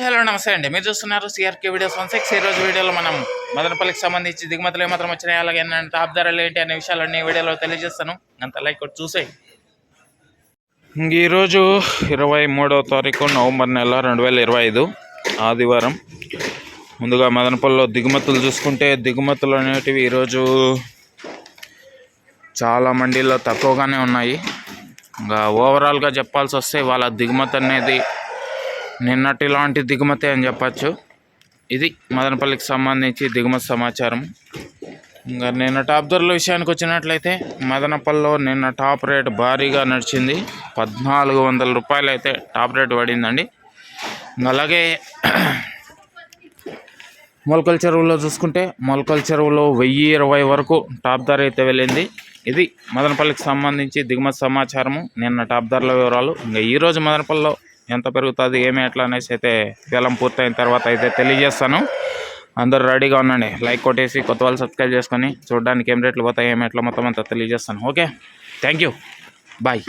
Hello నమస్తే అండి. మీరు చూస్తున్నారు సిఆర్కే వీడియోస్ 16. ఈ రోజు వీడియోలో మనం మదనపల్లికి సంబంధించి దిగుమతులు ఏమాత్రం వచ్చినాయి, అలాగే టాప్ ధరలు ఏంటి అనే విషయాలన్నీ వీడియోలో తెలియజేస్తాను. అంత లైక్ కొట్టి చూసేయి. ఈరోజు 23వ తారీఖు నవంబర్ నెల 2025 ఆదివారం. ముందుగా మదనపల్లిలో దిగుమతులు చూసుకుంటే దిగుమతులు అనేటివి ఈరోజు చాలా మండీల్లో తక్కువగానే ఉన్నాయి. ఇంకా ఓవరాల్గా చెప్పాల్సి వస్తే వాళ్ళ దిగుమతి అనేది నిన్నటి లాంటి దిగుమతి అని చెప్పచ్చు. ఇది మదనపల్లికి సంబంధించి దిగుమతి సమాచారం. ఇంకా నిన్న టాప్ ధరల విషయానికి వచ్చినట్లయితే మదనపల్లిలో నిన్న టాప్ రేట్ భారీగా నడిచింది. 1400 రూపాయలు అయితే టాప్ రేట్ పడిందండి. అలాగే మొలకల చెరువులో చూసుకుంటే మొలకల చెరువులో 1020 వరకు టాప్ ధర అయితే వెళ్ళింది. ఇది మదనపల్లికి సంబంధించి దిగుమతి సమాచారము, నిన్న టాప్ ధరల వివరాలు. ఇంకా ఈరోజు మదనపల్లిలో ఎంత పెరుగుతుంది ఏమి ఎట్లా అనేసి అయితే వేలం పూర్తయిన తర్వాత అయితే తెలియజేస్తాను. అందరూ రెడీగా ఉండండి. లైక్ కొట్టేసి కొత్త వాళ్ళు సబ్స్క్రైబ్ చేసుకొని చూడడానికి ఏం రేట్లు పోతాయి ఏమి ఎట్లా మొత్తం అంతా తెలియజేస్తాను. Okay, thank you, bye.